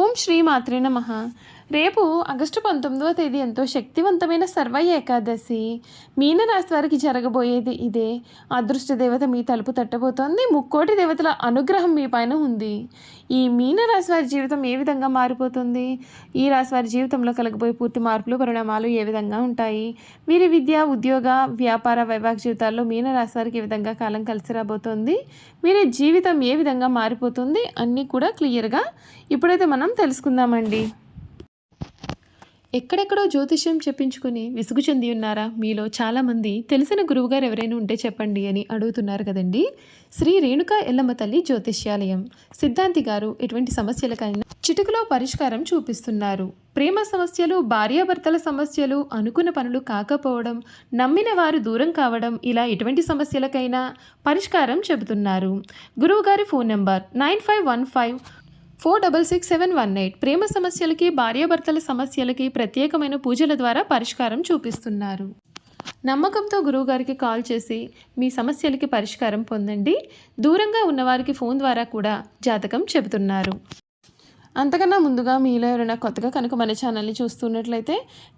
ఓం శ్రీ మాత్రే నమః. రేపు ఆగస్టు 19వ తేదీ ఎంతో శక్తివంతమైన సర్వ ఏకాదశి. మీనరాశి వారికి జరగబోయేది ఇదే. అదృష్ట దేవత మీ తలుపు తట్టబోతోంది. ముక్కోటి దేవతల అనుగ్రహం మీ పైన ఉంది. ఈ మీనరాశి వారి జీవితం ఏ విధంగా మారిపోతుంది? ఈ రాశి వారి జీవితంలో కలగబోయే పూర్తి మార్పులు, పరిణామాలు ఏ విధంగా ఉంటాయి? వీరి విద్య, ఉద్యోగ, వ్యాపార, వైవాహిక జీవితాల్లో మీనరాశి వారికి ఏ విధంగా కాలం కలిసి రాబోతోంది? వీరి జీవితం ఏ విధంగా మారిపోతుంది? అన్నీ కూడా క్లియర్గా ఇప్పుడైతే మనం తెలుసుకుందామండి. ఎక్కడెక్కడో జ్యోతిష్యం చెప్పించుకుని విసుగు చెంది ఉన్నారా? మీలో చాలామంది తెలిసిన గురువుగారు ఎవరైనా ఉంటే చెప్పండి అని అడుగుతున్నారు కదండి. శ్రీ రేణుకా ఎల్లమ్మ తల్లి జ్యోతిష్యాలయం సిద్ధాంతి గారు ఎటువంటి సమస్యలకైనా చిటికలో పరిష్కారం చూపిస్తున్నారు. ప్రేమ సమస్యలు, భార్యాభర్తల సమస్యలు, అనుకున్న పనులు కాకపోవడం, నమ్మిన వారు దూరం కావడం, ఇలా ఎటువంటి సమస్యలకైనా పరిష్కారం చెబుతున్నారు. గురువుగారి ఫోన్ నెంబర్ 9515466718. ప్రేమ సమస్యలకి, భార్యాభర్తల సమస్యలకి ప్రత్యేకమైన పూజల ద్వారా పరిష్కారం చూపిస్తున్నారు. నమ్మకంతో గురువుగారికి కాల్ చేసి మీ సమస్యలకి పరిష్కారం పొందండి. దూరంగా ఉన్నవారికి ఫోన్ ద్వారా కూడా జాతకం చెబుతున్నారు. అంతకన్నా ముందుగా మీలో ఎవరైనా కొత్తగా కనుక మన ఛానల్ని చూస్తున్నట్లయితే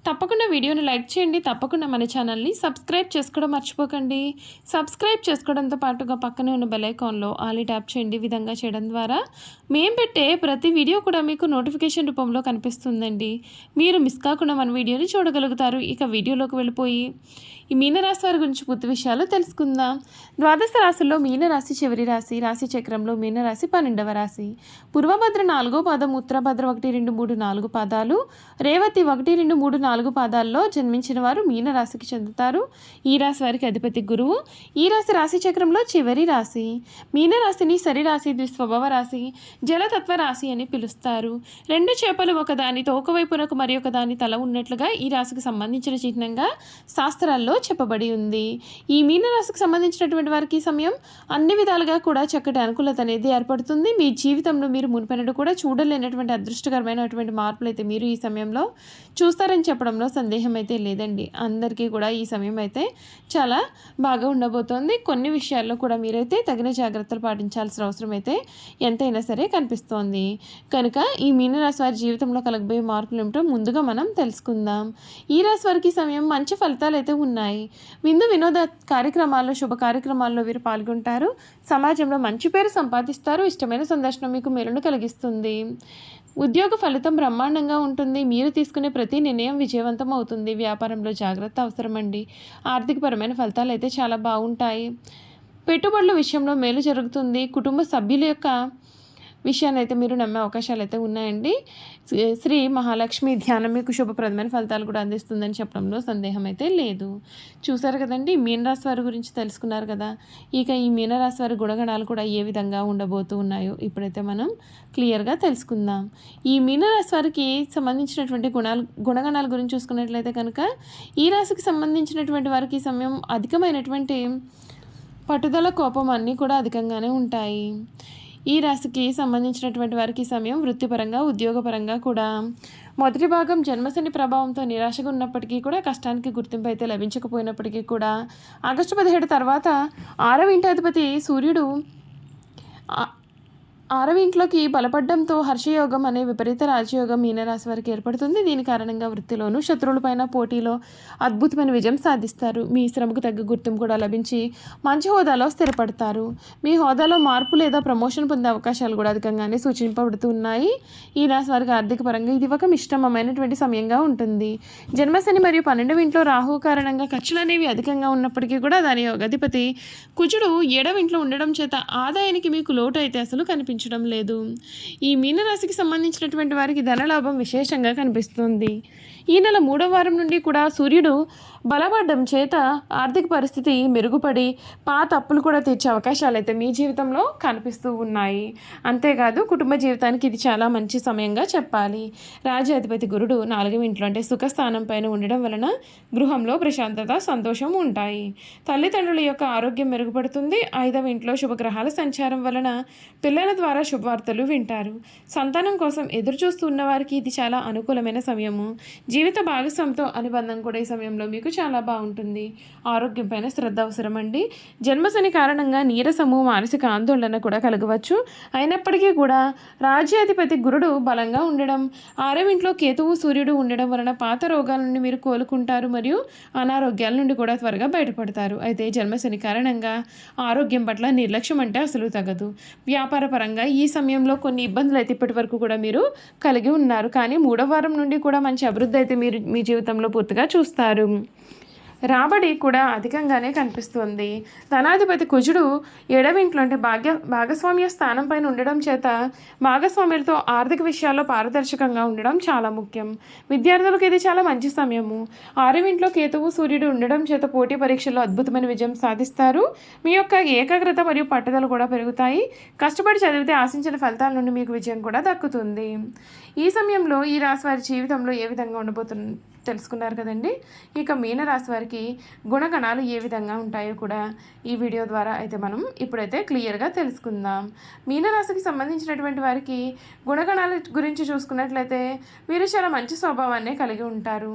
తప్పకుండా వీడియోని లైక్ చేయండి. తప్పకుండా మన ఛానల్ని సబ్స్క్రైబ్ చేసుకోవడం మర్చిపోకండి. సబ్స్క్రైబ్ చేసుకోవడంతో పాటుగా పక్కనే ఉన్న బెల్ ఐకాన్లో ఆల్ ట్యాప్ చేయండి. విధంగా చేయడం ద్వారా మేము పెట్టే ప్రతి వీడియో కూడా మీకు నోటిఫికేషన్ రూపంలో కనిపిస్తుందండి. మీరు మిస్ కాకుండా మన వీడియోని చూడగలుగుతారు. ఇక వీడియోలోకి వెళ్ళిపోయి ఈ మీనరాశి వారి గురించి పూర్తి విషయాలు తెలుసుకుందాం. ద్వాదశ రాశుల్లో మీనరాశి చివరి రాశి. రాశి చక్రంలో మీనరాశి 12వ రాశి. పూర్వభద్ర 4వ పాదం, ఉత్తరభద్ర 1, 2, 3, 4 పాదాలు, రేవతి 1, 2, 3, 4 పాదాల్లో జన్మించిన వారు మీనరాశికి చెందుతారు. ఈ రాశి వారికి అధిపతి గురువు. ఈ రాశి చక్రంలో చివరి రాశి. మీనరాశిని సరిరాశి, ద్విస్వభావ రాశి, జలతత్వ రాశి అని పిలుస్తారు. రెండు చేపలు ఒకదాని తోకవైపునకు మరి ఒక దాని తల ఉన్నట్లుగా ఈ రాశికి సంబంధించిన చిహ్నంగా శాస్త్రాల్లో చెప్పబడి ఉంది. ఈ మీనరాశికి సంబంధించినటువంటి వారికి సమయం అన్ని విధాలుగా కూడా చక్కటి అనుకూలత అనేది ఏర్పడుతుంది. మీ జీవితంలో మీరు మునిపెన్నడూ కూడా చూడలేనటువంటి అదృష్టకరమైనటువంటి మార్పులు అయితే మీరు ఈ సమయంలో చూస్తారని చెప్పడంలో సందేహం అయితే లేదండి. అందరికీ కూడా ఈ సమయం అయితే చాలా బాగా ఉండబోతోంది. కొన్ని విషయాల్లో కూడా మీరైతే తగిన జాగ్రత్తలు పాటించాల్సిన అవసరం అయితే ఎంతైనా సరే కనిపిస్తోంది. కనుక ఈ మీనరాశి వారి జీవితంలో కలగబోయే మార్పులు ఏమిటో ముందుగా మనం తెలుసుకుందాం. ఈ రాశి వారికి సమయం మంచి ఫలితాలు అయితే ఉన్నాయి. విందు వినోద కార్యక్రమాల్లో, శుభ కార్యక్రమాల్లో వీరు పాల్గొంటారు. సమాజంలో మంచి పేరు సంపాదిస్తారు. ఇష్టమైన సందర్శనం మీకు మేలును కలిగిస్తుంది. ఉద్యోగ ఫలితం బ్రహ్మాండంగా ఉంటుంది. మీరు తీసుకునే ప్రతి నిర్ణయం విజయవంతం అవుతుంది. వ్యాపారంలో జాగ్రత్త అవసరమండి. ఆర్థికపరమైన ఫలితాలు అయితే చాలా బాగుంటాయి. పెట్టుబడుల విషయంలో మేలు జరుగుతుంది. కుటుంబ సభ్యుల యొక్క విషయాన్ని అయితే మీరు నమ్మే అవకాశాలు అయితే ఉన్నాయండి. శ్రీ మహాలక్ష్మి ధ్యానం మీకు శుభప్రదమైన ఫలితాలు కూడా అందిస్తుందని చెప్పడంలో సందేహం అయితే లేదు. చూసారు కదండి, మీనరాశి వారి గురించి తెలుసుకున్నారు కదా. ఇక ఈ మీనరాశి వారి గుణగణాలు కూడా ఏ విధంగా ఉండబోతూ ఉన్నాయో ఇప్పుడైతే మనం క్లియర్గా తెలుసుకుందాం. ఈ మీనరాశి వారికి సంబంధించినటువంటి గుణగణాల గురించి చూసుకున్నట్లయితే కనుక ఈ రాశికి సంబంధించినటువంటి వారికి సమయం అధికమైనటువంటి పట్టుదల, కోపం అన్నీ కూడా అధికంగానే ఉంటాయి. ఈ రాశికి సంబంధించినటువంటి వారికి సమయం వృత్తిపరంగా, ఉద్యోగపరంగా కూడా మొదటి భాగం జన్మశని ప్రభావంతో నిరాశగా ఉన్నప్పటికీ కూడా, కష్టానికి గుర్తింపు అయితే లభించకపోయినప్పటికీ కూడా, ఆగస్టు 17 తర్వాత 6వ ఇంటాధిపతి సూర్యుడు 6వ ఇంట్లోకి బలపడడంతో హర్షయోగం అనే విపరీత రాజయోగం మీనరాశి వారికి ఏర్పడుతుంది. దీని కారణంగా వృత్తిలోనూ, శత్రువులపైన పోటీలో అద్భుతమైన విజయం సాధిస్తారు. మీ శ్రమకు తగ్గ గుర్తింపు కూడా లభించి మంచి హోదాలో స్థిరపడతారు. మీ హోదాలో మార్పు లేదా ప్రమోషన్ పొందే అవకాశాలు కూడా అధికంగానే సూచింపబడుతున్నాయి. ఈ రాశి వారికి ఆర్థిక పరంగా ఇది ఒక మిశ్రమమైనటువంటి సమయంగా ఉంటుంది. జన్మశని మరియు 12వ ఇంట్లో రాహు కారణంగా ఖర్చులు అనేవి అధికంగా ఉన్నప్పటికీ కూడా దాని అధిపతి కుజుడు 7వ ఇంట్లో ఉండడం చేత ఆదాయానికి మీకు లోటు అయితే అసలు కనిపించడం లేదు. ఈ మీనరాశికి సంబంధించినటువంటి వారికి ధనలాభం విశేషంగా కనిపిస్తుంది. ఈ నెల 3వ వారం నుండి కూడా సూర్యుడు బలపడడం చేత ఆర్థిక పరిస్థితి మెరుగుపడి పాత అప్పులు కూడా తీర్చే అవకాశాలు అయితే మీ జీవితంలో కనిపిస్తూ ఉన్నాయి. అంతేకాదు కుటుంబ జీవితానికి ఇది చాలా మంచి సమయంగా చెప్పాలి. రాజ్యాధిపతి గురుడు 4వ ఇంట్లో అంటే సుఖస్థానం పైన ఉండడం వలన గృహంలో ప్రశాంతత, సంతోషం ఉంటాయి. తల్లిదండ్రుల యొక్క ఆరోగ్యం మెరుగుపడుతుంది. 5వ ఇంట్లో శుభగ్రహాల సంచారం వలన పిల్లల ద్వారా శుభవార్తలు వింటారు. సంతానం కోసం ఎదురు చూస్తూ ఉన్న వారికి ఇది చాలా అనుకూలమైన సమయము. జీవిత భాగస్వామితో అనుబంధం కూడా ఈ సమయంలో మీకు చాలా బాగుంటుంది. ఆరోగ్యం పైన శ్రద్ధ అవసరం అండి. జన్మశని కారణంగా నీరసము, మానసిక ఆందోళన కూడా కలగవచ్చు. అయినప్పటికీ కూడా రాజ్యాధిపతి గురుడు బలంగా ఉండడం, 6వ ఇంట్లో కేతువు, సూర్యుడు ఉండడం వలన పాత రోగాల నుండి మీరు కోలుకుంటారు మరియు అనారోగ్యాల నుండి కూడా త్వరగా బయటపడతారు. అయితే జన్మశని కారణంగా ఆరోగ్యం పట్ల నిర్లక్ష్యం అంటే అసలు తగదు. వ్యాపార పరంగా ఈ సమయంలో కొన్ని ఇబ్బందులు అయితే ఇప్పటి వరకు కూడా మీరు కలిగి ఉన్నారు. కానీ 3వ వారం నుండి కూడా మంచి అభివృద్ధి అయితే మీరు మీ జీవితంలో పూర్తిగా చూస్తారు. రాబడి కూడా అధికంగానే కనిపిస్తుంది. ధనాధిపతి కుజుడు 7వ ఇంట్లో అంటే భాగస్వామ్య స్థానం పైన ఉండడం చేత భాగస్వామ్యులతో ఆర్థిక విషయాల్లో పారదర్శకంగా ఉండడం చాలా ముఖ్యం. విద్యార్థులకు ఇది చాలా మంచి సమయము. 6వ ఇంట్లో కేతువు, సూర్యుడు ఉండడం చేత పోటీ పరీక్షల్లో అద్భుతమైన విజయం సాధిస్తారు. మీ యొక్క ఏకాగ్రత మరియు పట్టుదల కూడా పెరుగుతాయి. కష్టపడి చదివితే ఆశించిన ఫలితాల నుండి మీకు విజయం కూడా దక్కుతుంది. ఈ సమయంలో ఈ రాశి వారి జీవితంలో ఏ విధంగా ఉండబోతుంది తెలుసుకున్నారు కదండి. ఇక మీనరాశి వారికి గుణగణాలు ఏ విధంగా ఉంటాయో కూడా ఈ వీడియో ద్వారా అయితే మనం ఇప్పుడైతే క్లియర్గా తెలుసుకుందాం. మీనరాశికి సంబంధించినటువంటి వారికి గుణగణాల గురించి చూసుకున్నట్లయితే వీరు చాలా మంచి స్వభావాన్ని కలిగి ఉంటారు.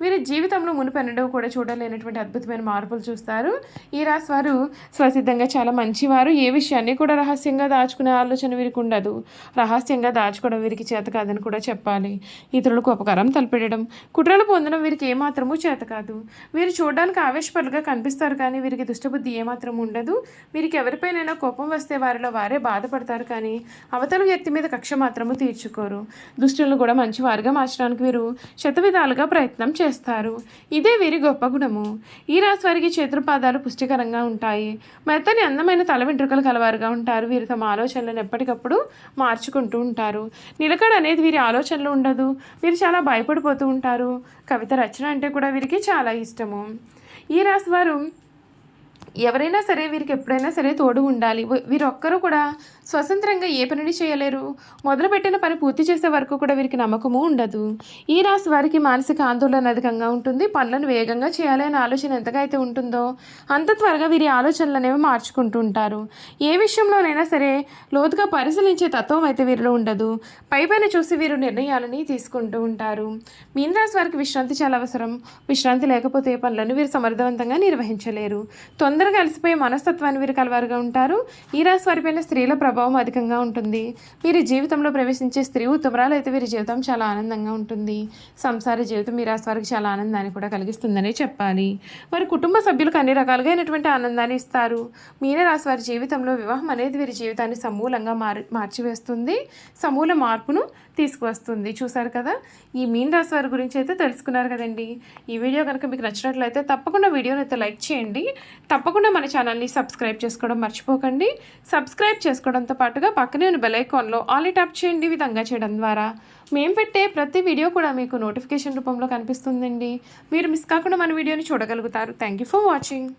వీరి జీవితంలో మునుపెన్నడూ కూడా చూడలేనటువంటి అద్భుతమైన మార్పులు చూస్తారు. ఈ రాశి వారు స్వసిద్ధంగా చాలా మంచివారు. ఏ విషయాన్ని కూడా రహస్యంగా దాచుకునే ఆలోచన వీరికి ఉండదు. రహస్యంగా దాచుకోవడం వీరికి చేత కాదని కూడా చెప్పాలి. ఇతరులకు ఉపకారం తలపెట్టడం, కుట్రలు పొందడం వీరికి ఏమాత్రమూ చేత కాదు. వీరు చూడడానికి ఆవేశపరులుగా కనిపిస్తారు, కానీ వీరికి దుష్టబుద్ధి ఏమాత్రం ఉండదు. వీరికి ఎవరిపైనైనా కోపం వస్తే వారిలో వారే బాధపడతారు, కానీ అవతల వ్యక్తి మీద కక్ష మాత్రము తీర్చుకోరు. దుష్టులను కూడా మంచివారుగా మార్చడానికి వీరు శతవిధాలుగా ప్రయత్నం చేస్తారు. ఇదే వీరి గొప్ప గుణము. ఈ రాశి వారికి చేతులపాదాలు పుష్టికరంగా ఉంటాయి. మెత్తని అందమైన తల వెంట్రుకలు కలవారుగా ఉంటారు. వీరు తమ ఆలోచనలను ఎప్పటికప్పుడు మార్చుకుంటూ ఉంటారు. నిలకడ అనేది వీరి ఆలోచనలు ఉండదు. వీరు చాలా భయపడిపోతూ ఉంటారు. కవిత రచన అంటే కూడా వీరికి చాలా ఇష్టము. ఈ రాశి వారు ఎవరైనా సరే వీరికి ఎప్పుడైనా సరే తోడు ఉండాలి. వీరొక్కరూ కూడా స్వతంత్రంగా ఏ పనిని చేయలేరు. మొదలుపెట్టిన పని పూర్తి చేసే వరకు కూడా వీరికి నమ్మకము ఉండదు. ఈ రాశి వారికి మానసిక ఆందోళన అధికంగా ఉంటుంది. పనులను వేగంగా చేయాలి అనే ఆలోచన ఎంతగా అయితే ఉంటుందో అంత త్వరగా వీరి ఆలోచనలు అనేవి మార్చుకుంటూ ఉంటారు. ఏ విషయంలోనైనా సరే లోతుగా పరిశీలించే తత్వం అయితే వీరిలో ఉండదు. పైపైన చూసి వీరు నిర్ణయాలని తీసుకుంటూ ఉంటారు. మీనరాశి వారికి విశ్రాంతి చాలా అవసరం. విశ్రాంతి లేకపోతే పనులను వీరు సమర్థవంతంగా నిర్వహించలేరు. తొందరగా అలసిపోయే మనస్తత్వాన్ని వీరు కలవారుగా ఉంటారు. ఈ రాశి వారిపైన స్త్రీల ప్రభావం అధికంగా ఉంటుంది. వీరి జీవితంలో ప్రవేశించే స్త్రీ ఉత్తమరాలు అయితే వీరి జీవితం చాలా ఆనందంగా ఉంటుంది. సంసార జీవితం ఈ రాశి వారికి చాలా ఆనందాన్ని కూడా కలిగిస్తుందని చెప్పాలి. వారి కుటుంబ సభ్యులకు అన్ని రకాలుగా అయినటువంటి ఆనందాన్ని ఇస్తారు. మీనరాశి వారి జీవితంలో వివాహం అనేది వీరి జీవితాన్ని సమూలంగా మార్చివేస్తుంది. సమూల మార్పును తీసుకువస్తుంది. చూసారు కదా, ఈ మీనరాశి వారి గురించి అయితే తెలుసుకున్నారు కదండి. ఈ వీడియో కనుక మీకు నచ్చినట్లయితే తప్పకుండా వీడియోని అయితే లైక్ చేయండి. తప్పకుండా మన ఛానల్ని సబ్స్క్రైబ్ చేసుకోవడం మర్చిపోకండి. సబ్స్క్రైబ్ చేసుకోవడంతో పాటుగా పక్కనే ఉన్న బెల్ ఐకాన్లో ఆల్ ట్యాప్ చేయండి. ఈ విధంగా చేయడం ద్వారా మేము పెట్టే ప్రతి వీడియో కూడా మీకు నోటిఫికేషన్ రూపంలో కనిపిస్తుందండి. మీరు మిస్ కాకుండా మన వీడియోని చూడగలుగుతారు. Thank you for watching.